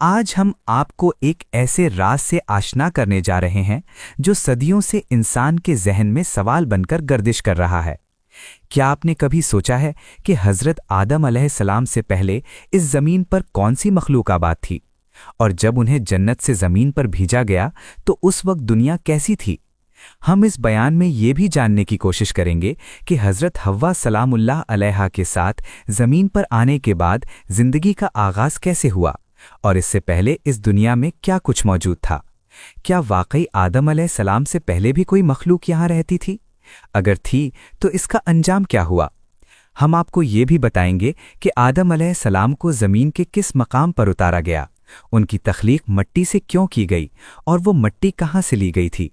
آج ہم آپ کو ایک ایسے راز سے آشنا کرنے جا رہے ہیں جو صدیوں سے انسان کے ذہن میں سوال بن کر گردش کر رہا ہے۔ کیا آپ نے کبھی سوچا ہے کہ حضرت آدم علیہ السلام سے پہلے اس زمین پر کون سی مخلوق آباد تھی؟ اور جب انہیں جنت سے زمین پر بھیجا گیا تو اس وقت دنیا کیسی تھی؟ ہم اس بیان میں یہ بھی جاننے کی کوشش کریں گے کہ حضرت حوا سلام اللہ علیہا کے ساتھ زمین پر آنے کے بعد زندگی کا آغاز کیسے ہوا، اور اس سے پہلے اس دنیا میں کیا کچھ موجود تھا۔ کیا واقعی آدم علیہ السلام سے پہلے بھی کوئی مخلوق یہاں رہتی تھی؟ اگر تھی تو اس کا انجام کیا ہوا؟ ہم آپ کو یہ بھی بتائیں گے کہ آدم علیہ السلام کو زمین کے کس مقام پر اتارا گیا، ان کی تخلیق مٹی سے کیوں کی گئی، اور وہ مٹی کہاں سے لی گئی تھی۔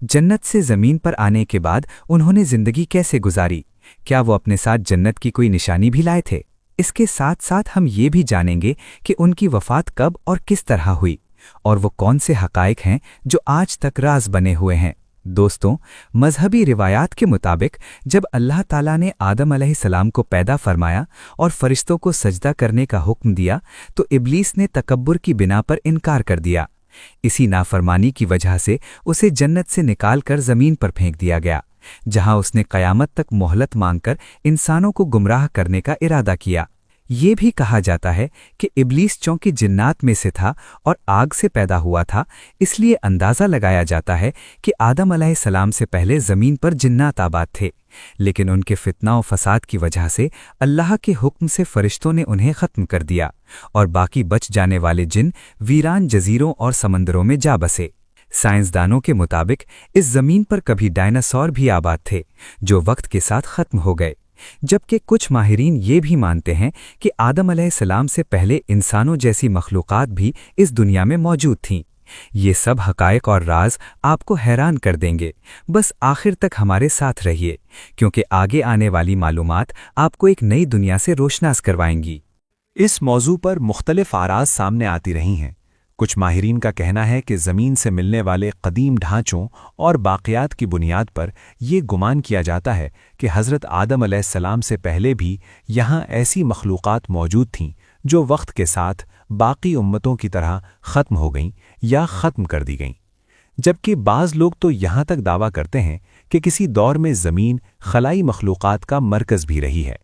جنت سے زمین پر آنے کے بعد انہوں نے زندگی کیسے گزاری، کیا وہ اپنے ساتھ جنت کی کوئی نشانی بھی لائے تھے؟ اس کے ساتھ ساتھ ہم یہ بھی جانیں گے کہ ان کی وفات کب اور کس طرح ہوئی، اور وہ کون سے حقائق ہیں جو آج تک راز بنے ہوئے ہیں۔ دوستوں، مذہبی روایات کے مطابق جب اللہ تعالیٰ نے آدم علیہ السلام کو پیدا فرمایا اور فرشتوں کو سجدہ کرنے کا حکم دیا تو ابلیس نے تکبر کی بنا پر انکار کر دیا۔ اسی نافرمانی کی وجہ سے اسے جنت سے نکال کر زمین پر پھینک دیا گیا، جہاں اس نے قیامت تک مہلت مانگ کر انسانوں کو گمراہ کرنے کا ارادہ کیا۔ یہ بھی کہا جاتا ہے کہ ابلیس چونکہ جنات میں سے تھا اور آگ سے پیدا ہوا تھا، اس لیے اندازہ لگایا جاتا ہے کہ آدم علیہ السلام سے پہلے زمین پر جنات آباد تھے، لیکن ان کے فتنہ و فساد کی وجہ سے اللہ کے حکم سے فرشتوں نے انہیں ختم کر دیا، اور باقی بچ جانے والے جن ویران جزیروں اور سمندروں میں جا بسے۔ سائنسدانوں کے مطابق اس زمین پر کبھی ڈائناسور بھی آباد تھے جو وقت کے ساتھ ختم ہو گئے، جبکہ کچھ ماہرین یہ بھی مانتے ہیں کہ آدم علیہ السلام سے پہلے انسانوں جیسی مخلوقات بھی اس دنیا میں موجود تھیں۔ یہ سب حقائق اور راز آپ کو حیران کر دیں گے، بس آخر تک ہمارے ساتھ رہیے، کیونکہ آگے آنے والی معلومات آپ کو ایک نئی دنیا سے روشناس کروائیں گی۔ اس موضوع پر مختلف آراز سامنے آتی رہی ہیں۔ کچھ ماہرین کا کہنا ہے کہ زمین سے ملنے والے قدیم ڈھانچوں اور باقیات کی بنیاد پر یہ گمان کیا جاتا ہے کہ حضرت آدم علیہ السلام سے پہلے بھی یہاں ایسی مخلوقات موجود تھیں جو وقت کے ساتھ باقی امتوں کی طرح ختم ہو گئیں یا ختم کر دی گئیں، جبکہ بعض لوگ تو یہاں تک دعویٰ کرتے ہیں کہ کسی دور میں زمین خلائی مخلوقات کا مرکز بھی رہی ہے۔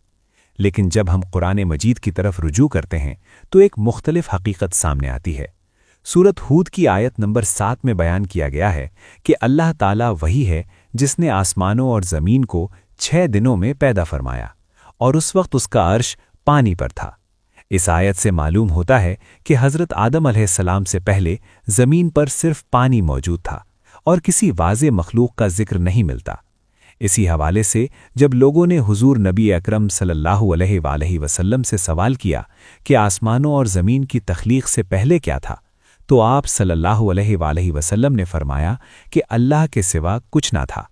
لیکن جب ہم قرآن مجید کی طرف رجوع کرتے ہیں تو ایک مختلف حقیقت سامنے آتی ہے۔ سورۃ ہود کی آیت نمبر 7 میں بیان کیا گیا ہے کہ اللہ تعالیٰ وہی ہے جس نے آسمانوں اور زمین کو 6 دنوں میں پیدا فرمایا، اور اس وقت اس کا عرش پانی پر تھا۔ اس آیت سے معلوم ہوتا ہے کہ حضرت آدم علیہ السلام سے پہلے زمین پر صرف پانی موجود تھا اور کسی واضح مخلوق کا ذکر نہیں ملتا۔ اسی حوالے سے جب لوگوں نے حضور نبی اکرم صلی اللہ علیہ وآلہ وسلم سے سوال کیا کہ آسمانوں اور زمین کی تخلیق سے پہلے کیا تھا، تو آپ صلی اللہ علیہ وآلہ وسلم نے فرمایا کہ اللہ کے سوا کچھ نہ تھا،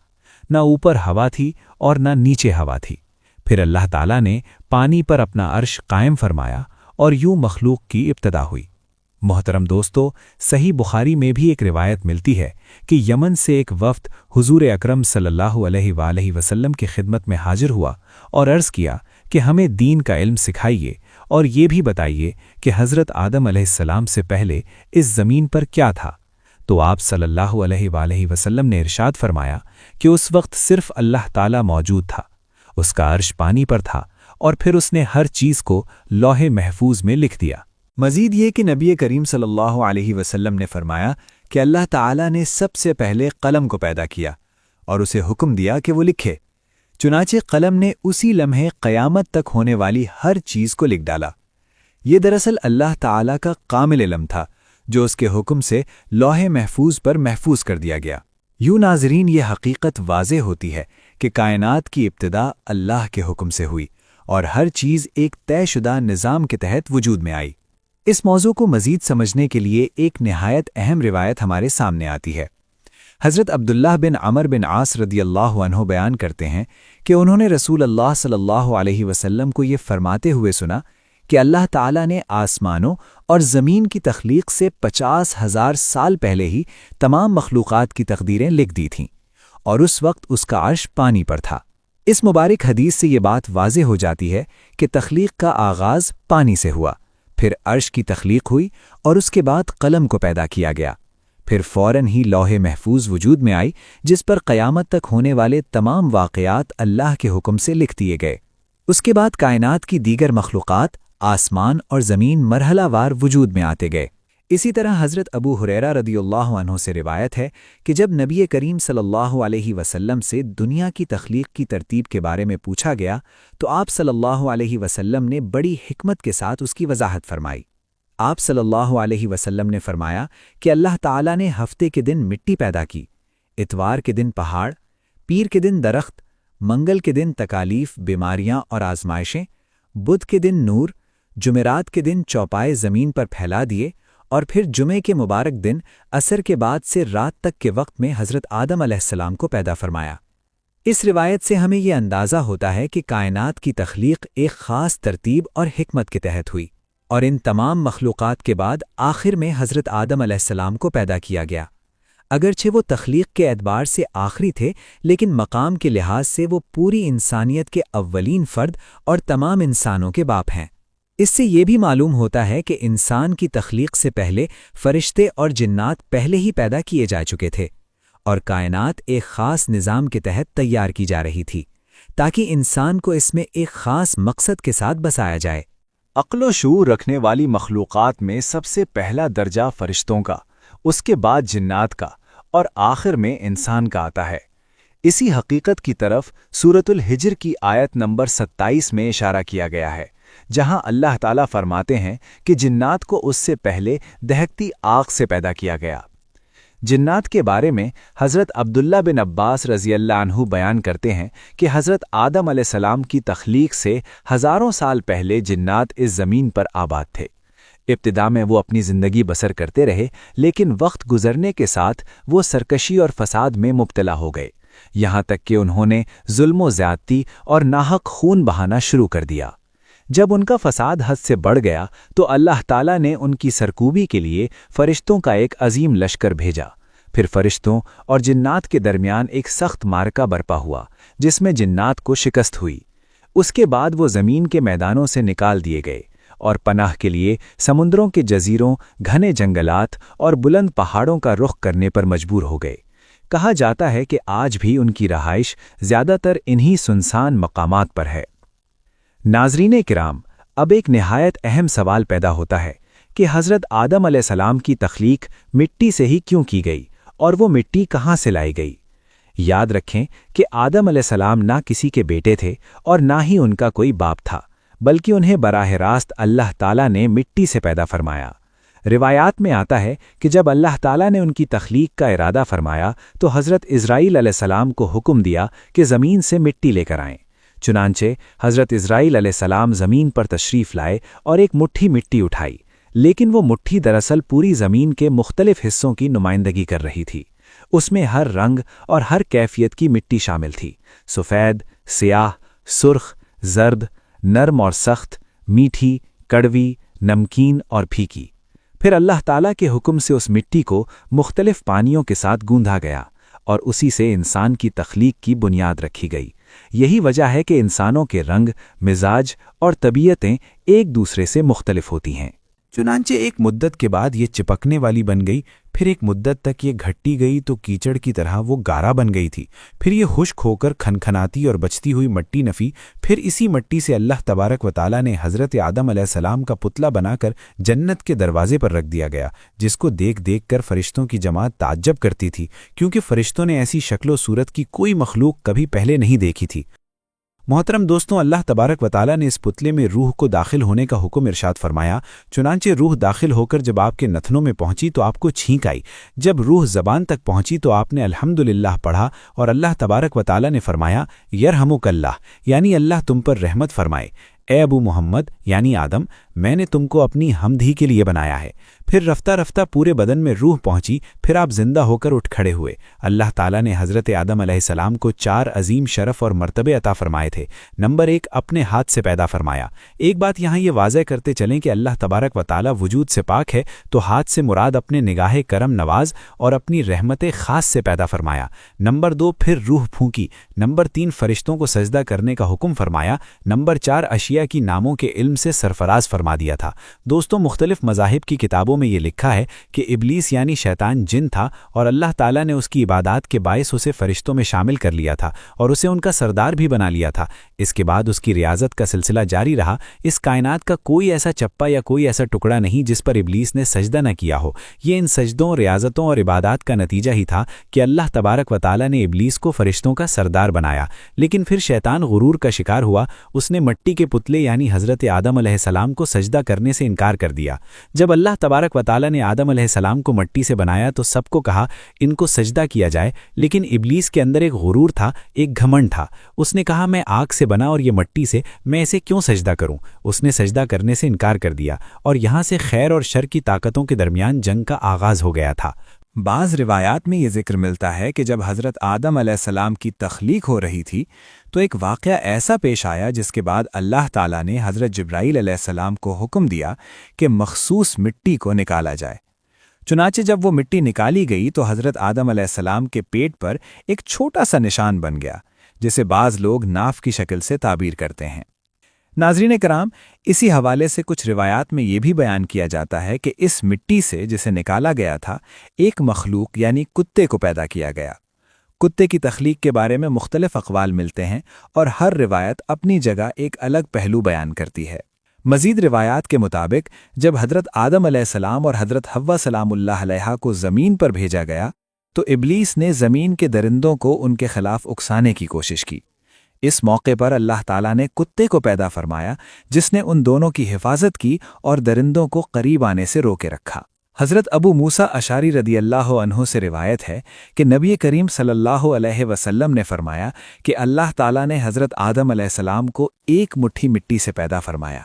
نہ اوپر ہوا تھی اور نہ نیچے ہوا تھی۔ پھر اللہ تعالیٰ نے پانی پر اپنا عرش قائم فرمایا اور یوں مخلوق کی ابتدا ہوئی۔ محترم دوستو، صحیح بخاری میں بھی ایک روایت ملتی ہے کہ یمن سے ایک وفد حضور اکرم صلی اللہ علیہ وآلہ وسلم کی خدمت میں حاضر ہوا اور عرض کیا کہ ہمیں دین کا علم سکھائیے اور یہ بھی بتائیے کہ حضرت آدم علیہ السلام سے پہلے اس زمین پر کیا تھا۔ تو آپ صلی اللہ علیہ وآلہ وسلم نے ارشاد فرمایا کہ اس وقت صرف اللہ تعالیٰ موجود تھا، اس کا عرش پانی پر تھا، اور پھر اس نے ہر چیز کو لوح محفوظ میں لکھ دیا۔ مزید یہ کہ نبی کریم صلی اللہ علیہ وسلم نے فرمایا کہ اللہ تعالیٰ نے سب سے پہلے قلم کو پیدا کیا اور اسے حکم دیا کہ وہ لکھے، چنانچہ قلم نے اسی لمحے قیامت تک ہونے والی ہر چیز کو لکھ ڈالا۔ یہ دراصل اللہ تعالیٰ کا کامل علم تھا جو اس کے حکم سے لوح محفوظ پر محفوظ کر دیا گیا۔ یوں ناظرین، یہ حقیقت واضح ہوتی ہے کہ کائنات کی ابتدا اللہ کے حکم سے ہوئی اور ہر چیز ایک طے شدہ نظام کے تحت وجود میں آئی۔ اس موضوع کو مزید سمجھنے کے لیے ایک نہایت اہم روایت ہمارے سامنے آتی ہے۔ حضرت عبداللہ بن عمر بن عاص رضی اللہ عنہ بیان کرتے ہیں کہ انہوں نے رسول اللہ صلی اللہ علیہ وسلم کو یہ فرماتے ہوئے سنا کہ اللہ تعالیٰ نے آسمانوں اور زمین کی تخلیق سے 50,000 سال پہلے ہی تمام مخلوقات کی تقدیریں لکھ دی تھیں، اور اس وقت اس کا عرش پانی پر تھا۔ اس مبارک حدیث سے یہ بات واضح ہو جاتی ہے کہ تخلیق کا آغاز پانی سے ہوا، پھر عرش کی تخلیق ہوئی اور اس کے بعد قلم کو پیدا کیا گیا، پھر فوراً ہی لوح محفوظ وجود میں آئی جس پر قیامت تک ہونے والے تمام واقعات اللہ کے حکم سے لکھ دیے گئے۔ اس کے بعد کائنات کی دیگر مخلوقات، آسمان اور زمین مرحلہ وار وجود میں آتے گئے۔ اسی طرح حضرت ابو ہریرہ رضی اللہ عنہ سے روایت ہے کہ جب نبی کریم صلی اللہ علیہ وسلم سے دنیا کی تخلیق کی ترتیب کے بارے میں پوچھا گیا تو آپ صلی اللہ علیہ وسلم نے بڑی حکمت کے ساتھ اس کی وضاحت فرمائی۔ آپ صلی اللہ علیہ وسلم نے فرمایا کہ اللہ تعالیٰ نے ہفتے کے دن مٹی پیدا کی، اتوار کے دن پہاڑ، پیر کے دن درخت، منگل کے دن تکالیف، بیماریاں اور آزمائشیں، بدھ کے دن نور، جمعرات کے دن چوپائے زمین پر پھیلا دیے، اور پھر جمعے کے مبارک دن عصر کے بعد سے رات تک کے وقت میں حضرت آدم علیہ السلام کو پیدا فرمایا۔ اس روایت سے ہمیں یہ اندازہ ہوتا ہے کہ کائنات کی تخلیق ایک خاص ترتیب اور حکمت کے تحت ہوئی، اور ان تمام مخلوقات کے بعد آخر میں حضرت آدم علیہ السلام کو پیدا کیا گیا۔ اگرچہ وہ تخلیق کے اعتبار سے آخری تھے، لیکن مقام کے لحاظ سے وہ پوری انسانیت کے اولین فرد اور تمام انسانوں کے باپ ہیں۔ اس سے یہ بھی معلوم ہوتا ہے کہ انسان کی تخلیق سے پہلے فرشتے اور جنات پہلے ہی پیدا کیے جا چکے تھے، اور کائنات ایک خاص نظام کے تحت تیار کی جا رہی تھی تاکہ انسان کو اس میں ایک خاص مقصد کے ساتھ بسایا جائے۔ عقل و شعور رکھنے والی مخلوقات میں سب سے پہلا درجہ فرشتوں کا، اس کے بعد جنات کا، اور آخر میں انسان کا آتا ہے۔ اسی حقیقت کی طرف سورۃ الحجر کی آیت نمبر 27 میں اشارہ کیا گیا ہے، جہاں اللہ تعالیٰ فرماتے ہیں کہ جنات کو اس سے پہلے دہکتی آگ سے پیدا کیا گیا۔ جنات کے بارے میں حضرت عبداللہ بن عباس رضی اللہ عنہ بیان کرتے ہیں کہ حضرت آدم علیہ السلام کی تخلیق سے ہزاروں سال پہلے جنات اس زمین پر آباد تھے۔ ابتدا میں وہ اپنی زندگی بسر کرتے رہے، لیکن وقت گزرنے کے ساتھ وہ سرکشی اور فساد میں مبتلا ہو گئے، یہاں تک کہ انہوں نے ظلم و زیادتی اور ناحق خون بہانا شروع کر دیا۔ جب ان کا فساد حد سے بڑھ گیا تو اللہ تعالیٰ نے ان کی سرکوبی کے لیے فرشتوں کا ایک عظیم لشکر بھیجا۔ پھر فرشتوں اور جنات کے درمیان ایک سخت معرکہ برپا ہوا جس میں جنات کو شکست ہوئی۔ اس کے بعد وہ زمین کے میدانوں سے نکال دیے گئے اور پناہ کے لیے سمندروں کے جزیروں، گھنے جنگلات اور بلند پہاڑوں کا رخ کرنے پر مجبور ہو گئے۔ کہا جاتا ہے کہ آج بھی ان کی رہائش زیادہ تر انہی سنسان مقامات پر ہے۔ ناظرین کرام، اب ایک نہایت اہم سوال پیدا ہوتا ہے کہ حضرت آدم علیہ السلام کی تخلیق مٹی سے ہی کیوں کی گئی اور وہ مٹی کہاں سے لائی گئی؟ یاد رکھیں کہ آدم علیہ السلام نہ کسی کے بیٹے تھے اور نہ ہی ان کا کوئی باپ تھا، بلکہ انہیں براہ راست اللہ تعالیٰ نے مٹی سے پیدا فرمایا۔ روایات میں آتا ہے کہ جب اللہ تعالیٰ نے ان کی تخلیق کا ارادہ فرمایا تو حضرت اسرائیل علیہ السلام کو حکم دیا کہ زمین سے مٹی لے کر آئیں۔ چنانچہ حضرت اسرائیل علیہ السلام زمین پر تشریف لائے اور ایک مٹھی مٹی اٹھائی، لیکن وہ مٹھی دراصل پوری زمین کے مختلف حصوں کی نمائندگی کر رہی تھی۔ اس میں ہر رنگ اور ہر کیفیت کی مٹی شامل تھی، سفید، سیاہ، سرخ، زرد، نرم اور سخت، میٹھی، کڑوی، نمکین اور پھیکی۔ پھر اللہ تعالیٰ کے حکم سے اس مٹی کو مختلف پانیوں کے ساتھ گوندھا گیا اور اسی سے انسان کی تخلیق کی بنیاد رکھی گئی۔ یہی وجہ ہے کہ انسانوں کے رنگ، مزاج اور طبیعتیں ایک دوسرے سے مختلف ہوتی ہیں۔ چنانچہ ایک مدت کے بعد یہ چپکنے والی بن گئی، پھر ایک مدت تک یہ گھٹی گئی تو کیچڑ کی طرح وہ گارا بن گئی تھی، پھر یہ خشک ہو کر کھنکھناتی اور بچتی ہوئی مٹی نفی۔ پھر اسی مٹی سے اللہ تبارک و تعالیٰ نے حضرت آدم علیہ السلام کا پتلا بنا کر جنت کے دروازے پر رکھ دیا گیا، جس کو دیکھ دیکھ کر فرشتوں کی جماعت تعجب کرتی تھی، کیونکہ فرشتوں نے ایسی شکل و صورت کی کوئی مخلوق کبھی پہلے نہیں دیکھی تھی۔ محترم دوستوں، اللہ تبارک و تعالیٰ نے اس پتلے میں روح کو داخل ہونے کا حکم ارشاد فرمایا۔ چنانچہ روح داخل ہو کر جب آپ کے نتنوں میں پہنچی تو آپ کو چھینک آئی۔ جب روح زبان تک پہنچی تو آپ نے الحمدللہ پڑھا اور اللہ تبارک و تعالیٰ نے فرمایا یرحمک اللہ، یعنی اللہ تم پر رحمت فرمائے۔ اے ابو محمد یعنی آدم، میں نے تم کو اپنی حمد ہی کے لیے بنایا ہے۔ پھر رفتہ رفتہ پورے بدن میں روح پہنچی، پھر آپ زندہ ہو کر اٹھ کھڑے ہوئے۔ اللہ تعالیٰ نے حضرت آدم علیہ السلام کو 4 عظیم شرف اور مرتبے عطا فرمائے تھے۔ نمبر 1، اپنے ہاتھ سے پیدا فرمایا۔ ایک بات یہاں یہ واضح کرتے چلیں کہ اللہ تبارک و تعالیٰ وجود سے پاک ہے، تو ہاتھ سے مراد اپنے نگاہ کرم نواز اور اپنی رحمت خاص سے پیدا فرمایا۔ نمبر 2، پھر روح پھونکی۔ نمبر 3، فرشتوں کو سجدہ کرنے کا حکم فرمایا۔ نمبر 4، اشیاء کی ناموں کے علم سے سرفراز فرمایا۔ فرما دیا تھا۔ دوستوں، مختلف مذاہب کی کتابوں میں یہ لکھا ہے کہ ابلیس یعنی شیطان جن تھا اور اللہ تعالیٰ نے اس کی عبادات کے باعث اسے فرشتوں میں شامل کر لیا تھا اور اسے ان کا سردار بھی بنا لیا تھا۔ اس کے بعد اس کی ریاضت کا سلسلہ جاری رہا۔ اس کائنات کا کوئی ایسا چپا یا کوئی ایسا ٹکڑا نہیں جس پر ابلیس نے سجدہ نہ کیا ہو۔ یہ ان سجدوں، ریاضتوں اور عبادات کا نتیجہ ہی تھا کہ اللہ تبارک و تعالیٰ نے ابلیس کو فرشتوں کا سردار بنایا۔ لیکن پھر شیطان غرور کا شکار ہوا۔ اس نے مٹی کے پتلے یعنی حضرت آدم علیہ السلام کو سجدہ کرنے سے انکار کر دیا۔ جب اللہ تبارک و تعالیٰ نے آدم علیہ السلام کو مٹی سے بنایا تو سب کو کہا ان کو سجدہ کیا جائے، لیکن ابلیس کے اندر ایک غرور تھا، ایک گھمنڈ تھا۔ اس نے کہا میں آگ سے بنا اور یہ مٹی سے، میں اسے کیوں سجدہ کروں؟ اس نے سجدہ کرنے سے انکار کر دیا اور یہاں سے خیر اور شر کی طاقتوں کے درمیان جنگ کا آغاز ہو گیا تھا۔ بعض روایات میں یہ ذکر ملتا ہے کہ جب حضرت آدم علیہ السلام کی تخلیق ہو رہی تھی تو ایک واقعہ ایسا پیش آیا جس کے بعد اللہ تعالیٰ نے حضرت جبرائیل علیہ السلام کو حکم دیا کہ مخصوص مٹی کو نکالا جائے۔ چنانچہ جب وہ مٹی نکالی گئی تو حضرت آدم علیہ السلام کے پیٹ پر ایک چھوٹا سا نشان بن گیا، جسے بعض لوگ ناف کی شکل سے تعبیر کرتے ہیں۔ ناظرین کرام، اسی حوالے سے کچھ روایات میں یہ بھی بیان کیا جاتا ہے کہ اس مٹی سے جسے نکالا گیا تھا ایک مخلوق یعنی کتے کو پیدا کیا گیا۔ کتے کی تخلیق کے بارے میں مختلف اقوال ملتے ہیں اور ہر روایت اپنی جگہ ایک الگ پہلو بیان کرتی ہے۔ مزید روایات کے مطابق جب حضرت آدم علیہ السلام اور حضرت حوا سلام اللہ علیہا کو زمین پر بھیجا گیا تو ابلیس نے زمین کے درندوں کو ان کے خلاف اکسانے کی کوشش کی۔ اس موقع پر اللہ تعالیٰ نے کتے کو پیدا فرمایا جس نے ان دونوں کی حفاظت کی اور درندوں کو قریب آنے سے روکے رکھا۔ حضرت ابو موسیٰ اشعری رضی اللہ عنہ سے روایت ہے کہ نبی کریم صلی اللہ علیہ وسلم نے فرمایا کہ اللہ تعالیٰ نے حضرت آدم علیہ السلام کو ایک مٹھی مٹی سے پیدا فرمایا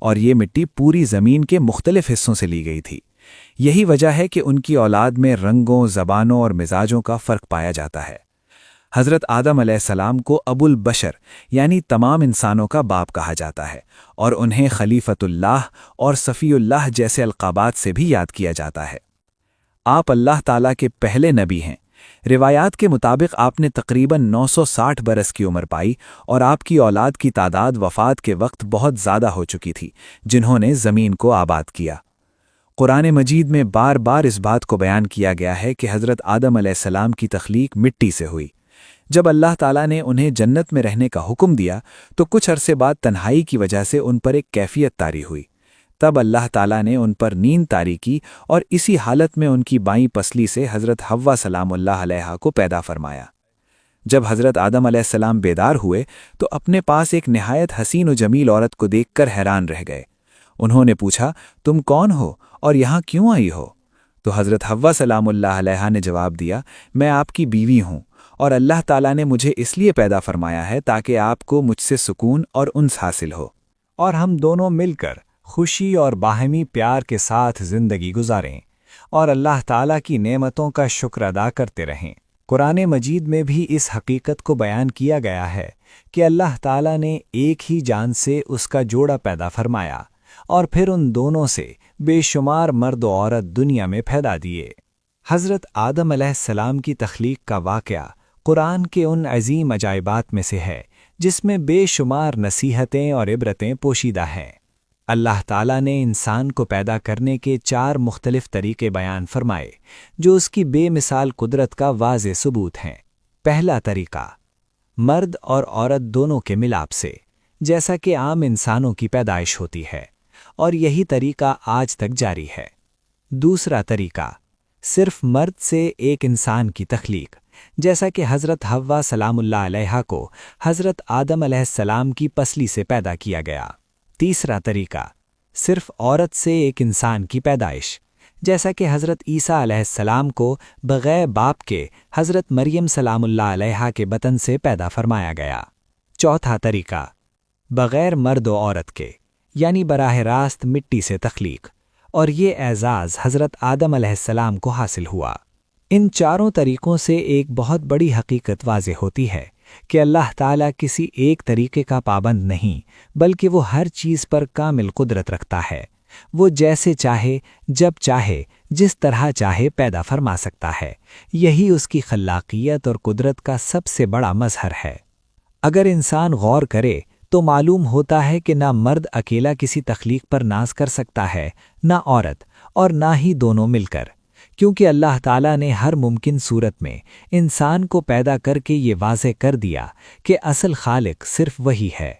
اور یہ مٹی پوری زمین کے مختلف حصوں سے لی گئی تھی۔ یہی وجہ ہے کہ ان کی اولاد میں رنگوں، زبانوں اور مزاجوں کا فرق پایا جاتا ہے۔ حضرت آدم علیہ السلام کو ابو البشر یعنی تمام انسانوں کا باپ کہا جاتا ہے اور انہیں خلیفۃ اللہ اور صفی اللہ جیسے القابات سے بھی یاد کیا جاتا ہے۔ آپ اللہ تعالیٰ کے پہلے نبی ہیں۔ روایات کے مطابق آپ نے تقریباً 960 برس کی عمر پائی اور آپ کی اولاد کی تعداد وفات کے وقت بہت زیادہ ہو چکی تھی جنہوں نے زمین کو آباد کیا۔ قرآن مجید میں بار بار اس بات کو بیان کیا گیا ہے کہ حضرت آدم علیہ السلام کی تخلیق مٹی سے ہوئی۔ جب اللہ تعالیٰ نے انہیں جنت میں رہنے کا حکم دیا تو کچھ عرصے بعد تنہائی کی وجہ سے ان پر ایک کیفیت طاری ہوئی۔ تب اللہ تعالیٰ نے ان پر نیند طاری کی اور اسی حالت میں ان کی بائیں پسلی سے حضرت حوا سلام اللہ علیہا کو پیدا فرمایا۔ جب حضرت آدم علیہ السلام بیدار ہوئے تو اپنے پاس ایک نہایت حسین و جمیل عورت کو دیکھ کر حیران رہ گئے۔ انہوں نے پوچھا تم کون ہو اور یہاں کیوں آئی ہو؟ تو حضرت حوا سلام اللہ علیہا نے جواب دیا میں آپ کی بیوی ہوں اور اللہ تعالیٰ نے مجھے اس لیے پیدا فرمایا ہے تاکہ آپ کو مجھ سے سکون اور انس حاصل ہو اور ہم دونوں مل کر خوشی اور باہمی پیار کے ساتھ زندگی گزاریں اور اللہ تعالیٰ کی نعمتوں کا شکر ادا کرتے رہیں۔ قرآن مجید میں بھی اس حقیقت کو بیان کیا گیا ہے کہ اللہ تعالیٰ نے ایک ہی جان سے اس کا جوڑا پیدا فرمایا اور پھر ان دونوں سے بے شمار مرد و عورت دنیا میں پھیلا دیے۔ حضرت آدم علیہ السلام کی تخلیق کا واقعہ قرآن کے ان عظیم عجائبات میں سے ہے جس میں بے شمار نصیحتیں اور عبرتیں پوشیدہ ہیں۔ اللہ تعالیٰ نے انسان کو پیدا کرنے کے 4 مختلف طریقے بیان فرمائے جو اس کی بے مثال قدرت کا واضح ثبوت ہیں۔ پہلا طریقہ مرد اور عورت دونوں کے ملاپ سے، جیسا کہ عام انسانوں کی پیدائش ہوتی ہے، اور یہی طریقہ آج تک جاری ہے۔ دوسرا طریقہ صرف مرد سے ایک انسان کی تخلیق، جیسا کہ حضرت حوا سلام اللہ علیہا کو حضرت آدم علیہ السلام کی پسلی سے پیدا کیا گیا۔ تیسرا طریقہ صرف عورت سے ایک انسان کی پیدائش، جیسا کہ حضرت عیسیٰ علیہ السلام کو بغیر باپ کے حضرت مریم سلام اللہ علیہا کے بطن سے پیدا فرمایا گیا۔ چوتھا طریقہ بغیر مرد و عورت کے، یعنی براہ راست مٹی سے تخلیق، اور یہ اعزاز حضرت آدم علیہ السلام کو حاصل ہوا۔ ان چاروں طریقوں سے ایک بہت بڑی حقیقت واضح ہوتی ہے کہ اللہ تعالیٰ کسی ایک طریقے کا پابند نہیں، بلکہ وہ ہر چیز پر کامل قدرت رکھتا ہے۔ وہ جیسے چاہے، جب چاہے، جس طرح چاہے پیدا فرما سکتا ہے۔ یہی اس کی خلاقیت اور قدرت کا سب سے بڑا مظہر ہے۔ اگر انسان غور کرے تو معلوم ہوتا ہے کہ نہ مرد اکیلا کسی تخلیق پر ناز کر سکتا ہے، نہ عورت، اور نہ ہی دونوں مل کر، کیونکہ اللہ تعالیٰ نے ہر ممکن صورت میں انسان کو پیدا کر کے یہ واضح کر دیا کہ اصل خالق صرف وہی ہے۔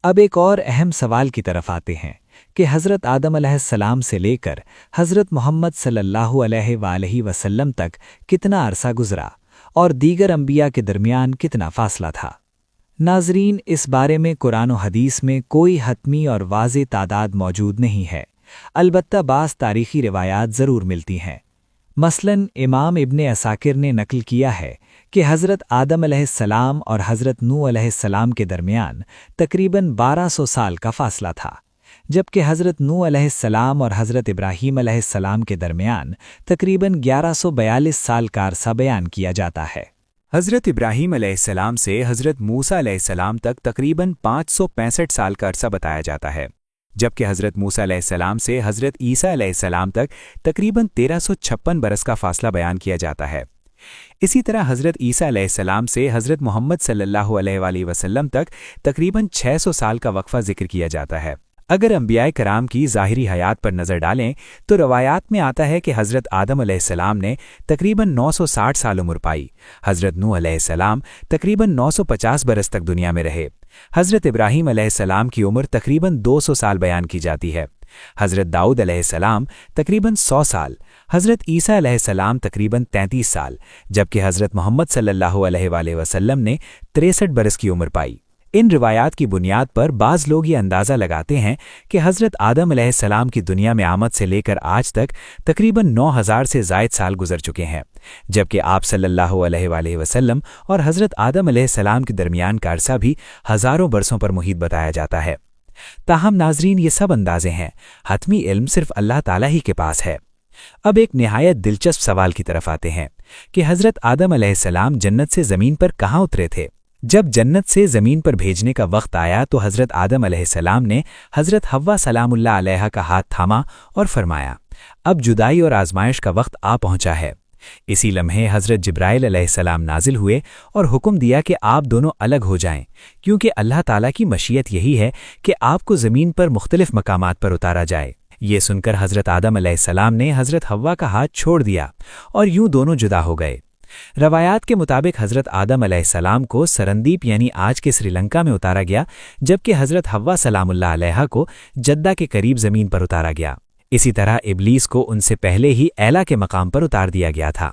اب ایک اور اہم سوال کی طرف آتے ہیں کہ حضرت آدم علیہ السلام سے لے کر حضرت محمد صلی اللہ علیہ وآلہ وسلم تک کتنا عرصہ گزرا اور دیگر انبیاء کے درمیان کتنا فاصلہ تھا؟ ناظرین، اس بارے میں قرآن و حدیث میں کوئی حتمی اور واضح تعداد موجود نہیں ہے، البتہ بعض تاریخی روایات ضرور ملتی ہیں۔ مثلاً امام ابن عساکر نے نقل کیا ہے کہ حضرت آدم علیہ السلام اور حضرت نوح علیہ السلام کے درمیان تقریباً 1200 سال کا فاصلہ تھا، جبکہ حضرت نوح علیہ السلام اور حضرت ابراہیم علیہ السلام کے درمیان تقریباً 1142 سال کا عرصہ بیان کیا جاتا ہے۔ حضرت ابراہیم علیہ السلام سے حضرت موسیٰ علیہ السلام تک تقریباً 565 سال کا عرصہ بتایا جاتا ہے، جبکہ حضرت موسیٰ علیہ السلام سے حضرت عیسیٰ علیہ السلام تک تقریباً 1356 برس کا فاصلہ بیان کیا جاتا ہے۔ اسی طرح حضرت عیسیٰ علیہ السلام سے حضرت محمد صلی اللہ علیہ وآلہ وسلم تک تقریباً 600 سال کا وقفہ ذکر کیا جاتا ہے۔ اگر انبیاء کرام کی ظاہری حیات پر نظر ڈالیں تو روایات میں آتا ہے کہ حضرت آدم علیہ السلام نے تقریباً 960 سال عمر پائی، حضرت نوح علیہ السلام تقریباً 950 برس تک دنیا میں رہے، حضرت ابراہیم علیہ السلام کی عمر تقریباً 200 سال بیان کی جاتی ہے، حضرت داؤد علیہ السلام تقریباً 100 سال، حضرت عیسیٰ علیہ السلام تقریباً 33 سال، جبکہ حضرت محمد صلی اللہ علیہ وآلہ وسلم نے 63 برس کی عمر پائی۔ ان روایات کی بنیاد پر بعض لوگ یہ اندازہ لگاتے ہیں کہ حضرت آدم علیہ السلام کی دنیا میں آمد سے لے کر آج تک تقریباً 9000 سے زائد سال گزر چکے ہیں، جبکہ آپ صلی اللہ علیہ وآلہ وسلم اور حضرت آدم علیہ السلام کے درمیان کا عرصہ بھی ہزاروں برسوں پر محیط بتایا جاتا ہے۔ تاہم ناظرین، یہ سب اندازے ہیں، حتمی علم صرف اللہ تعالیٰ ہی کے پاس ہے۔ اب ایک نہایت دلچسپ سوال کی طرف آتے ہیں کہ حضرت آدم علیہ السلام جنت سے زمین پر کہاں اترے تھے؟ جب جنت سے زمین پر بھیجنے کا وقت آیا تو حضرت آدم علیہ السلام نے حضرت حوا سلام اللہ علیہ کا ہاتھ تھاما اور فرمایا، اب جدائی اور آزمائش کا وقت آ پہنچا ہے۔ اسی لمحے حضرت جبرائیل علیہ السلام نازل ہوئے اور حکم دیا کہ آپ دونوں الگ ہو جائیں، کیونکہ اللہ تعالیٰ کی مشیت یہی ہے کہ آپ کو زمین پر مختلف مقامات پر اتارا جائے۔ یہ سن کر حضرت آدم علیہ السلام نے حضرت حوا کا ہاتھ چھوڑ دیا اور یوں دونوں جدا ہو گئے۔ روایات کے مطابق حضرت آدم علیہ السلام کو سرندیپ یعنی آج کے سری لنکا میں اتارا گیا، جبکہ حضرت حوا سلام اللہ علیہ کو جدہ کے قریب زمین پر اتارا گیا۔ اسی طرح ابلیس کو ان سے پہلے ہی اعلیٰ کے مقام پر اتار دیا گیا تھا۔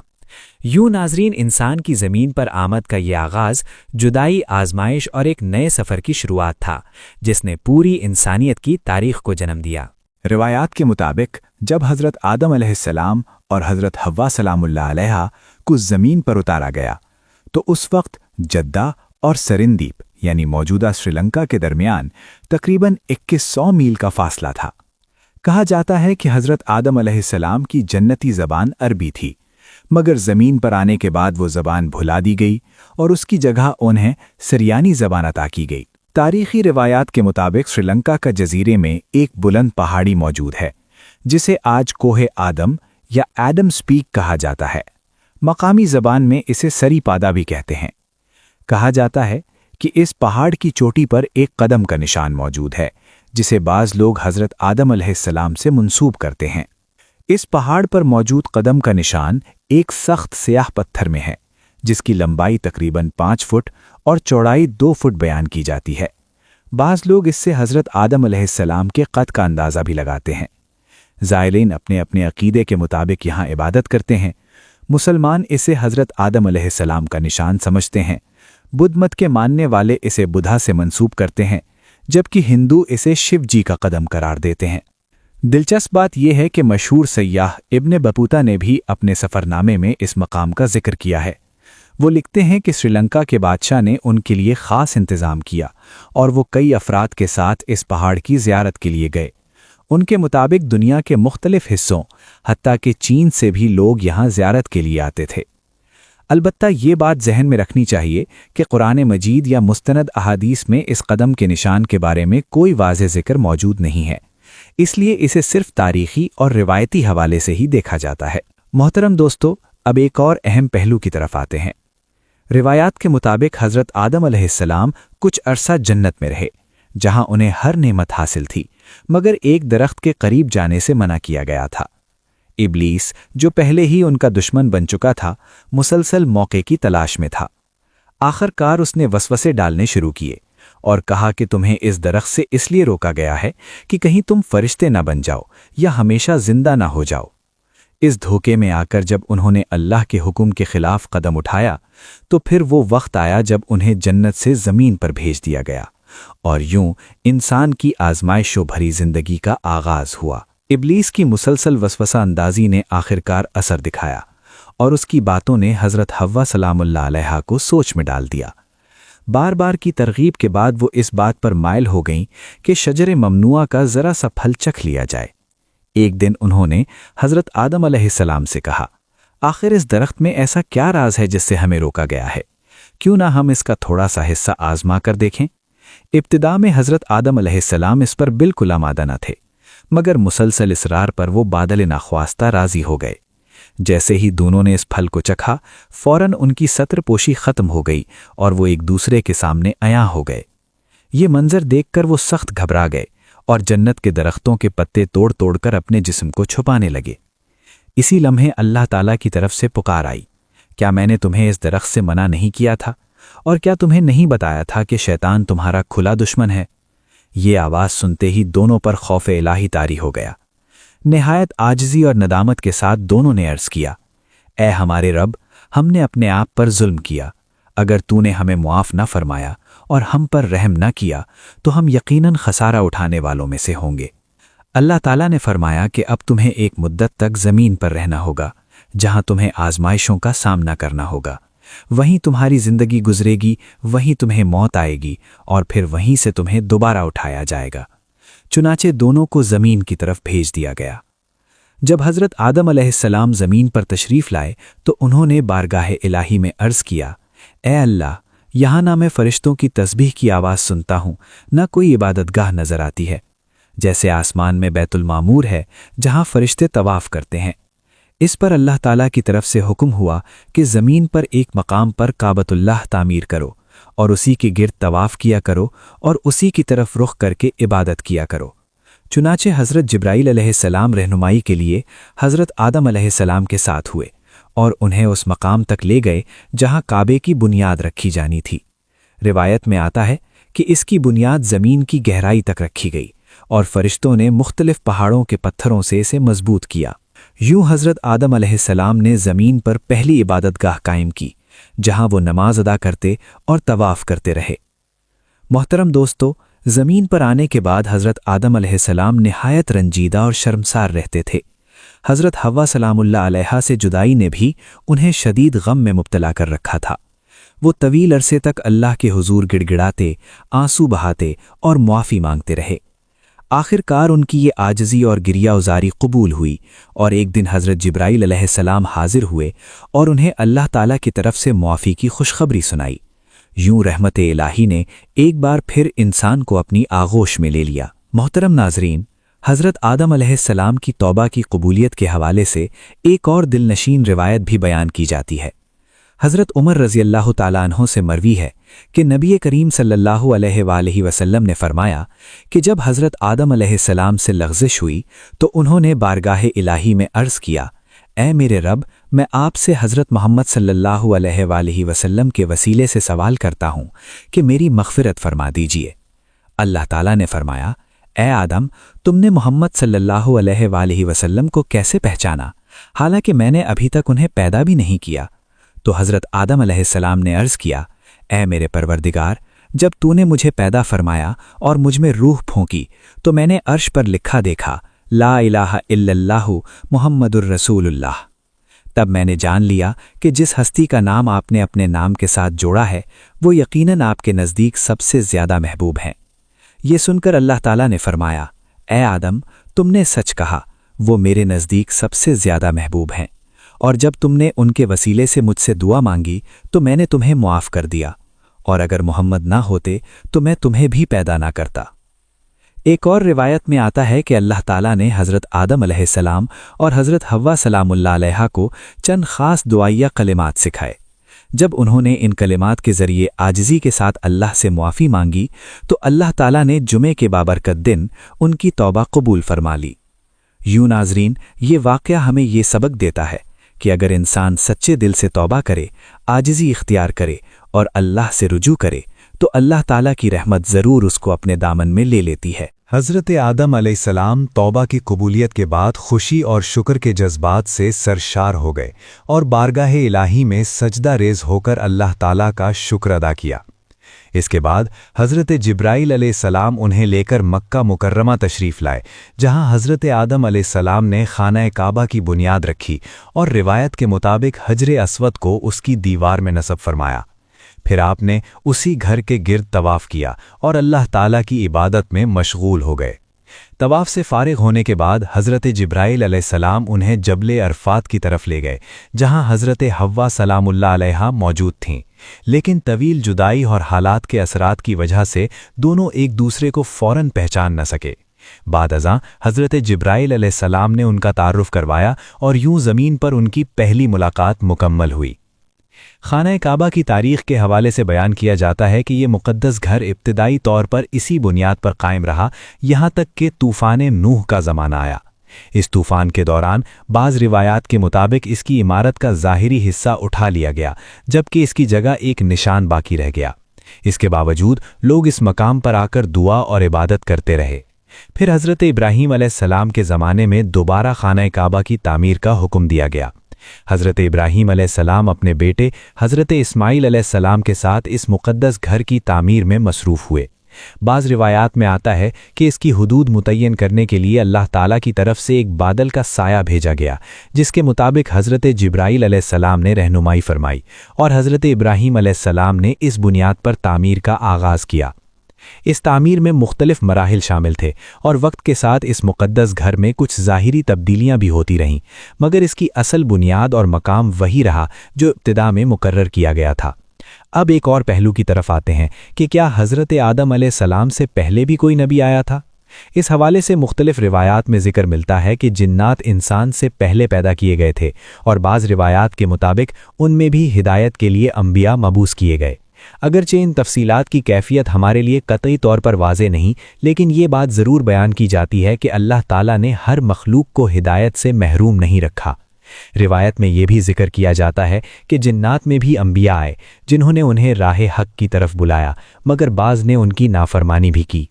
یوں ناظرین، انسان کی زمین پر آمد کا یہ آغاز جدائی، آزمائش اور ایک نئے سفر کی شروعات تھا، جس نے پوری انسانیت کی تاریخ کو جنم دیا۔ روایات کے مطابق جب حضرت آدم علیہ السلام اور حضرت حوا سلام اللہ علیہ کو زمین پر اتارا گیا تو اس وقت جدہ اور سرندیپ یعنی موجودہ سری لنکا کے درمیان تقریباً 2100 میل کا فاصلہ تھا۔ کہا جاتا ہے کہ حضرت آدم علیہ السلام کی جنتی زبان عربی تھی، مگر زمین پر آنے کے بعد وہ زبان بھلا دی گئی اور اس کی جگہ انہیں سریانی زبان عطا کی گئی۔ تاریخی روایات کے مطابق سری لنکا کا جزیرے میں ایک بلند پہاڑی موجود ہے جسے آج کوہ آدم یا ایڈمز پیک کہا جاتا ہے۔ مقامی زبان میں اسے سری پادا بھی کہتے ہیں۔ کہا جاتا ہے کہ اس پہاڑ کی چوٹی پر ایک قدم کا نشان موجود ہے جسے بعض لوگ حضرت آدم علیہ السلام سے منسوب کرتے ہیں۔ اس پہاڑ پر موجود قدم کا نشان ایک سخت سیاہ پتھر میں ہے جس کی لمبائی تقریباً 5 فٹ اور چوڑائی 2 فٹ بیان کی جاتی ہے۔ بعض لوگ اس سے حضرت آدم علیہ السلام کے قد کا اندازہ بھی لگاتے ہیں۔ زائرین اپنے اپنے عقیدے کے مطابق یہاں عبادت کرتے ہیں۔ مسلمان اسے حضرت آدم علیہ السلام کا نشان سمجھتے ہیں، بدھ مت کے ماننے والے اسے بدھا سے منسوب کرتے ہیں، جبکہ ہندو اسے شیو جی کا قدم قرار دیتے ہیں۔ دلچسپ بات یہ ہے کہ مشہور سیاح ابن بطوطہ نے بھی اپنے سفر نامے میں اس مقام کا ذکر کیا ہے۔ وہ لکھتے ہیں کہ سری لنکا کے بادشاہ نے ان کے لیے خاص انتظام کیا اور وہ کئی افراد کے ساتھ اس پہاڑ کی زیارت کے لیے گئے۔ ان کے مطابق دنیا کے مختلف حصوں حتیٰ کہ چین سے بھی لوگ یہاں زیارت کے لیے آتے تھے۔ البتہ یہ بات ذہن میں رکھنی چاہیے کہ قرآن مجید یا مستند احادیث میں اس قدم کے نشان کے بارے میں کوئی واضح ذکر موجود نہیں ہے، اس لیے اسے صرف تاریخی اور روایتی حوالے سے ہی دیکھا جاتا ہے۔ محترم دوستو، اب ایک اور اہم پہلو کی طرف آتے ہیں۔ روایات کے مطابق حضرت آدم علیہ السلام کچھ عرصہ جنت میں رہے، جہاں انہیں ہر نعمت حاصل تھی، مگر ایک درخت کے قریب جانے سے منع کیا گیا تھا۔ ابلیس، جو پہلے ہی ان کا دشمن بن چکا تھا، مسلسل موقع کی تلاش میں تھا۔ آخر کار اس نے وسوسے ڈالنے شروع کیے اور کہا کہ تمہیں اس درخت سے اس لیے روکا گیا ہے کہ کہیں تم فرشتے نہ بن جاؤ یا ہمیشہ زندہ نہ ہو جاؤ۔ اس دھوکے میں آ کر جب انہوں نے اللہ کے حکم کے خلاف قدم اٹھایا تو پھر وہ وقت آیا جب انہیں جنت سے زمین پر بھیج دیا گیا، اور یوں انسان کی آزمائشوں بھری زندگی کا آغاز ہوا۔ ابلیس کی مسلسل وسوسہ اندازی نے آخرکار اثر دکھایا اور اس کی باتوں نے حضرت حوا سلام اللہ علیہا کو سوچ میں ڈال دیا۔ بار بار کی ترغیب کے بعد وہ اس بات پر مائل ہو گئیں کہ شجر ممنوعہ کا ذرا سا پھل چکھ لیا جائے۔ ایک دن انہوں نے حضرت آدم علیہ السلام سے کہا، آخر اس درخت میں ایسا کیا راز ہے جس سے ہمیں روکا گیا ہے؟ کیوں نہ ہم اس کا تھوڑا سا حصہ آزما کر دیکھیں؟ ابتدا میں حضرت آدم علیہ السلام اس پر بالکل آمادہ نہ تھے، مگر مسلسل اصرار پر وہ بادل ناخواستہ راضی ہو گئے۔ جیسے ہی دونوں نے اس پھل کو چکھا، فوراً ان کی ستر پوشی ختم ہو گئی اور وہ ایک دوسرے کے سامنے عیاں ہو گئے۔ یہ منظر دیکھ کر وہ سخت گھبرا گئے اور جنت کے درختوں کے پتے توڑ توڑ کر اپنے جسم کو چھپانے لگے۔ اسی لمحے اللہ تعالیٰ کی طرف سے پکار آئی، کیا میں نے تمہیں اس درخت سے منع نہیں کیا تھا؟ اور کیا تمہیں نہیں بتایا تھا کہ شیطان تمہارا کھلا دشمن ہے؟ یہ آواز سنتے ہی دونوں پر خوف الہی طاری ہو گیا۔ نہایت عاجزی اور ندامت کے ساتھ دونوں نے عرض کیا، اے ہمارے رب، ہم نے اپنے آپ پر ظلم کیا۔ اگر تو نے ہمیں معاف نہ فرمایا اور ہم پر رحم نہ کیا تو ہم یقیناً خسارہ اٹھانے والوں میں سے ہوں گے۔ اللہ تعالیٰ نے فرمایا کہ اب تمہیں ایک مدت تک زمین پر رہنا ہوگا، جہاں تمہیں آزمائشوں کا سامنا کرنا ہوگا۔ وہیں تمہاری زندگی گزرے گی، وہیں تمہیں موت آئے گی اور پھر وہیں سے تمہیں دوبارہ اٹھایا جائے گا۔ چنانچہ دونوں کو زمین کی طرف بھیج دیا گیا۔ جب حضرت آدم علیہ السلام زمین پر تشریف لائے تو انہوں نے بارگاہ الہی میں عرض کیا، اے اللہ، یہاں نہ میں فرشتوں کی تسبیح کی آواز سنتا ہوں، نہ کوئی عبادت گاہ نظر آتی ہے، جیسے آسمان میں بیت المعمور ہے جہاں فرشتے طواف کرتے ہیں۔ اس پر اللہ تعالیٰ کی طرف سے حکم ہوا کہ زمین پر ایک مقام پر کعبۃ اللہ تعمیر کرو اور اسی کے گرد طواف کیا کرو اور اسی کی طرف رخ کر کے عبادت کیا کرو۔ چنانچہ حضرت جبرائیل علیہ السلام رہنمائی کے لیے حضرت آدم علیہ السلام کے ساتھ ہوئے اور انہیں اس مقام تک لے گئے جہاں کعبے کی بنیاد رکھی جانی تھی۔ روایت میں آتا ہے کہ اس کی بنیاد زمین کی گہرائی تک رکھی گئی اور فرشتوں نے مختلف پہاڑوں کے پتھروں سے اسے مضبوط کیا۔ یوں حضرت آدم علیہ السلام نے زمین پر پہلی عبادت گاہ قائم کی جہاں وہ نماز ادا کرتے اور طواف کرتے رہے۔ محترم دوستو، زمین پر آنے کے بعد حضرت آدم علیہ السلام نہایت رنجیدہ اور شرمسار رہتے تھے۔ حضرت حوا سلام اللہ علیہا سے جدائی نے بھی انہیں شدید غم میں مبتلا کر رکھا تھا۔ وہ طویل عرصے تک اللہ کے حضور گڑ گڑاتے، آنسو بہاتے اور معافی مانگتے رہے۔ آخر کار ان کی یہ عاجزی اور گریہ ازاری قبول ہوئی اور ایک دن حضرت جبرائیل علیہ السلام حاضر ہوئے اور انہیں اللہ تعالیٰ کی طرف سے معافی کی خوشخبری سنائی۔ یوں رحمت الہی نے ایک بار پھر انسان کو اپنی آغوش میں لے لیا۔ محترم ناظرین، حضرت آدم علیہ السلام کی توبہ کی قبولیت کے حوالے سے ایک اور دل نشین روایت بھی بیان کی جاتی ہے۔ حضرت عمر رضی اللہ تعالیٰ عنہ سے مروی ہے کہ نبی کریم صلی اللہ علیہ وآلہ وسلم نے فرمایا کہ جب حضرت آدم علیہ السلام سے لغزش ہوئی تو انہوں نے بارگاہ الہی میں عرض کیا، اے میرے رب، میں آپ سے حضرت محمد صلی اللہ علیہ وآلہ وسلم کے وسیلے سے سوال کرتا ہوں کہ میری مغفرت فرما دیجیے۔ اللہ تعالیٰ نے فرمایا، اے آدم، تم نے محمد صلی اللہ علیہ وآلہ وسلم کو کیسے پہچانا حالانکہ میں نے ابھی تک انہیں پیدا بھی نہیں کیا؟ تو حضرت آدم علیہ السلام نے عرض کیا، اے میرے پروردگار، جب تو نے مجھے پیدا فرمایا اور مجھ میں روح پھونکی تو میں نے عرش پر لکھا دیکھا، لا الہ الا اللہ محمد الرسول اللہ۔ تب میں نے جان لیا کہ جس ہستی کا نام آپ نے اپنے نام کے ساتھ جوڑا ہے وہ یقیناً آپ کے نزدیک سب سے زیادہ محبوب ہیں۔ یہ سن کر اللہ تعالیٰ نے فرمایا، اے آدم، تم نے سچ کہا، وہ میرے نزدیک سب سے زیادہ محبوب ہیں، اور جب تم نے ان کے وسیلے سے مجھ سے دعا مانگی تو میں نے تمہیں معاف کر دیا، اور اگر محمد نہ ہوتے تو میں تمہیں بھی پیدا نہ کرتا۔ ایک اور روایت میں آتا ہے کہ اللہ تعالیٰ نے حضرت آدم علیہ السلام اور حضرت حوا سلام اللہ علیہا کو چند خاص دعائیہ کلمات سکھائے، جب انہوں نے ان کلمات کے ذریعے عاجزی کے ساتھ اللہ سے معافی مانگی تو اللہ تعالیٰ نے جمعے کے بابرکت دن ان کی توبہ قبول فرما لی۔ یوں ناظرین، یہ واقعہ ہمیں یہ سبق دیتا ہے کہ اگر انسان سچے دل سے توبہ کرے، عاجزی اختیار کرے اور اللہ سے رجوع کرے تو اللہ تعالیٰ کی رحمت ضرور اس کو اپنے دامن میں لے لیتی ہے۔ حضرت آدم علیہ السلام توبہ کی قبولیت کے بعد خوشی اور شکر کے جذبات سے سرشار ہو گئے اور بارگاہ الہی میں سجدہ ریز ہو کر اللہ تعالیٰ کا شکر ادا کیا۔ اس کے بعد حضرت جبرائیل علیہ السلام انہیں لے کر مکہ مکرمہ تشریف لائے، جہاں حضرت آدم علیہ السلام نے خانہ کعبہ کی بنیاد رکھی اور روایت کے مطابق حجر اسود کو اس کی دیوار میں نصب فرمایا۔ پھر آپ نے اسی گھر کے گرد طواف کیا اور اللہ تعالیٰ کی عبادت میں مشغول ہو گئے۔ طواف سے فارغ ہونے کے بعد حضرت جبرائیل علیہ السلام انہیں جبل عرفات کی طرف لے گئے، جہاں حضرت حوا سلام اللہ علیہا موجود تھیں، لیکن طویل جدائی اور حالات کے اثرات کی وجہ سے دونوں ایک دوسرے کو فوراً پہچان نہ سکے۔ بعد ازاں حضرت جبرائیل علیہ السلام نے ان کا تعارف کروایا اور یوں زمین پر ان کی پہلی ملاقات مکمل ہوئی۔ خانہ کعبہ کی تاریخ کے حوالے سے بیان کیا جاتا ہے کہ یہ مقدس گھر ابتدائی طور پر اسی بنیاد پر قائم رہا یہاں تک کہ طوفان نوح کا زمانہ آیا۔ اس طوفان کے دوران بعض روایات کے مطابق اس کی عمارت کا ظاہری حصہ اٹھا لیا گیا، جبکہ اس کی جگہ ایک نشان باقی رہ گیا۔ اس کے باوجود لوگ اس مقام پر آ کر دعا اور عبادت کرتے رہے۔ پھر حضرت ابراہیم علیہ السلام کے زمانے میں دوبارہ خانہ کعبہ کی تعمیر کا حکم دیا گیا۔ حضرت ابراہیم علیہ السلام اپنے بیٹے حضرت اسماعیل علیہ السلام کے ساتھ اس مقدس گھر کی تعمیر میں مصروف ہوئے۔ بعض روایات میں آتا ہے کہ اس کی حدود متعین کرنے کے لیے اللہ تعالیٰ کی طرف سے ایک بادل کا سایہ بھیجا گیا، جس کے مطابق حضرت جبرائیل علیہ السلام نے رہنمائی فرمائی اور حضرت ابراہیم علیہ السلام نے اس بنیاد پر تعمیر کا آغاز کیا۔ اس تعمیر میں مختلف مراحل شامل تھے اور وقت کے ساتھ اس مقدس گھر میں کچھ ظاہری تبدیلیاں بھی ہوتی رہیں، مگر اس کی اصل بنیاد اور مقام وہی رہا جو ابتدا میں مقرر کیا گیا تھا۔ اب ایک اور پہلو کی طرف آتے ہیں کہ کیا حضرت آدم علیہ السلام سے پہلے بھی کوئی نبی آیا تھا؟ اس حوالے سے مختلف روایات میں ذکر ملتا ہے کہ جنات انسان سے پہلے پیدا کیے گئے تھے اور بعض روایات کے مطابق ان میں بھی ہدایت کے لیے انبیاء مبعوث کیے گئے۔ اگرچہ ان تفصیلات کی کیفیت ہمارے لیے قطعی طور پر واضح نہیں، لیکن یہ بات ضرور بیان کی جاتی ہے کہ اللہ تعالیٰ نے ہر مخلوق کو ہدایت سے محروم نہیں رکھا۔ روایت میں یہ بھی ذکر کیا جاتا ہے کہ جنات میں بھی انبیاء آئے جنہوں نے انہیں راہ حق کی طرف بلایا، مگر بعض نے ان کی نافرمانی بھی کی۔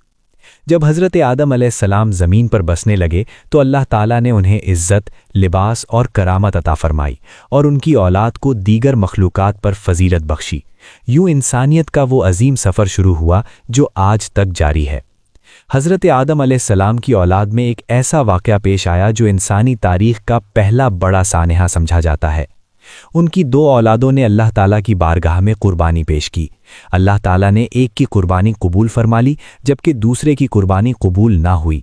جب حضرت آدم علیہ السلام زمین پر بسنے لگے تو اللہ تعالیٰ نے انہیں عزت، لباس اور کرامت عطا فرمائی اور ان کی اولاد کو دیگر مخلوقات پر فضیلت بخشی۔ یوں انسانیت کا وہ عظیم سفر شروع ہوا جو آج تک جاری ہے۔ حضرت آدم علیہ السلام کی اولاد میں ایک ایسا واقعہ پیش آیا جو انسانی تاریخ کا پہلا بڑا سانحہ سمجھا جاتا ہے۔ ان کی دو اولادوں نے اللہ تعالیٰ کی بارگاہ میں قربانی پیش کی۔ اللہ تعالیٰ نے ایک کی قربانی قبول فرما لی جبکہ دوسرے کی قربانی قبول نہ ہوئی۔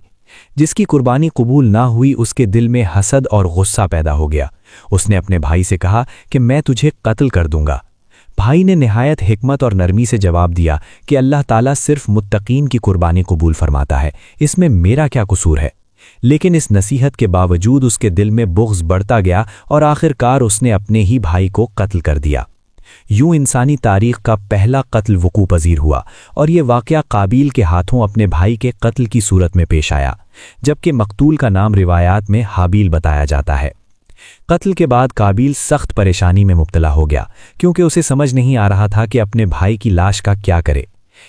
جس کی قربانی قبول نہ ہوئی اس کے دل میں حسد اور غصہ پیدا ہو گیا۔ اس نے اپنے بھائی سے کہا کہ میں تجھے قتل کر دوں گا۔ بھائی نے نہایت حکمت اور نرمی سے جواب دیا کہ اللہ تعالیٰ صرف متقین کی قربانی قبول فرماتا ہے، اس میں میرا کیا قصور ہے؟ لیکن اس نصیحت کے باوجود اس کے دل میں بغض بڑھتا گیا اور آخرکار اس نے اپنے ہی بھائی کو قتل کر دیا۔ یوں انسانی تاریخ کا پہلا قتل وقوع پذیر ہوا اور یہ واقعہ قابیل کے ہاتھوں اپنے بھائی کے قتل کی صورت میں پیش آیا، جبکہ مقتول کا نام روایات میں حابیل بتایا جاتا ہے۔ قتل کے بعد قابیل سخت پریشانی میں مبتلا ہو گیا کیونکہ اسے سمجھ نہیں آ رہا تھا کہ اپنے بھائی کی لاش کا کیا کرے۔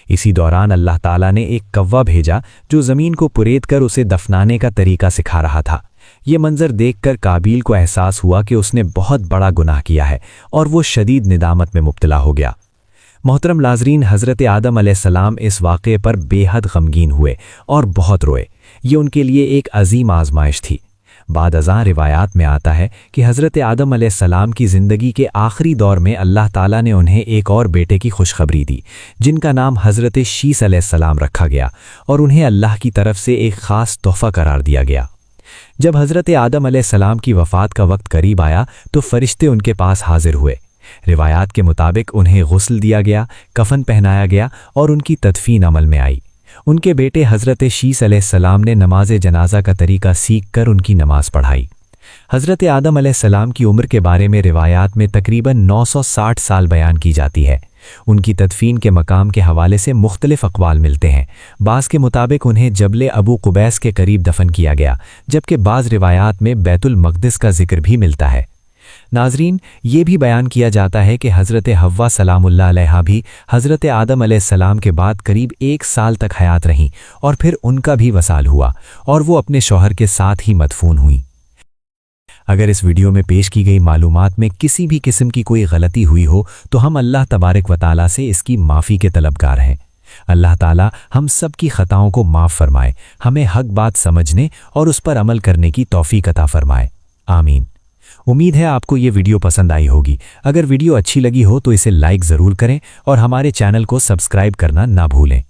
اسی دوران اللہ تعالیٰ نے ایک کوا بھیجا جو زمین کو پرید کر اسے دفنانے کا طریقہ سکھا رہا تھا۔ یہ منظر دیکھ کر قابیل کو احساس ہوا کہ اس نے بہت بڑا گناہ کیا ہے اور وہ شدید ندامت میں مبتلا ہو گیا۔ محترم ناظرین، حضرت آدم علیہ السلام اس واقعے پر بے حد غمگین ہوئے اور بہت روئے۔ یہ ان کے لیے ایک عظیم آزمائش تھی۔ بعد ازاں روایات میں آتا ہے کہ حضرت آدم علیہ السلام کی زندگی کے آخری دور میں اللہ تعالیٰ نے انہیں ایک اور بیٹے کی خوشخبری دی جن کا نام حضرت شیس علیہ السلام رکھا گیا اور انہیں اللہ کی طرف سے ایک خاص تحفہ قرار دیا گیا۔ جب حضرت آدم علیہ السلام کی وفات کا وقت قریب آیا تو فرشتے ان کے پاس حاضر ہوئے۔ روایات کے مطابق انہیں غسل دیا گیا، کفن پہنایا گیا اور ان کی تدفین عمل میں آئی۔ ان کے بیٹے حضرت شیس علیہ السلام نے نماز جنازہ کا طریقہ سیکھ کر ان کی نماز پڑھائی۔ حضرت آدم علیہ السلام کی عمر کے بارے میں روایات میں تقریباً 960 سال بیان کی جاتی ہے۔ ان کی تدفین کے مقام کے حوالے سے مختلف اقوال ملتے ہیں۔ بعض کے مطابق انہیں جبل ابو قبیس کے قریب دفن کیا گیا، جبکہ بعض روایات میں بیت المقدس کا ذکر بھی ملتا ہے۔ ناظرین، یہ بھی بیان کیا جاتا ہے کہ حضرت حوا سلام اللہ علیہا بھی حضرت آدم علیہ السلام کے بعد قریب 1 سال تک حیات رہیں اور پھر ان کا بھی وصال ہوا اور وہ اپنے شوہر کے ساتھ ہی مدفون ہوئیں۔ اگر اس ویڈیو میں پیش کی گئی معلومات میں کسی بھی قسم کی کوئی غلطی ہوئی ہو تو ہم اللہ تبارک و تعالیٰ سے اس کی معافی کے طلبگار ہیں۔ اللہ تعالیٰ ہم سب کی خطاؤں کو معاف فرمائے، ہمیں حق بات سمجھنے اور اس پر عمل کرنے کی توفیق عطا فرمائے، آمین۔ امید ہے آپ کو یہ ویڈیو پسند آئی ہوگی۔ اگر ویڈیو اچھی لگی ہو تو اسے لائک ضرور کریں اور ہمارے چینل کو سبسکرائب کرنا نہ بھولیں۔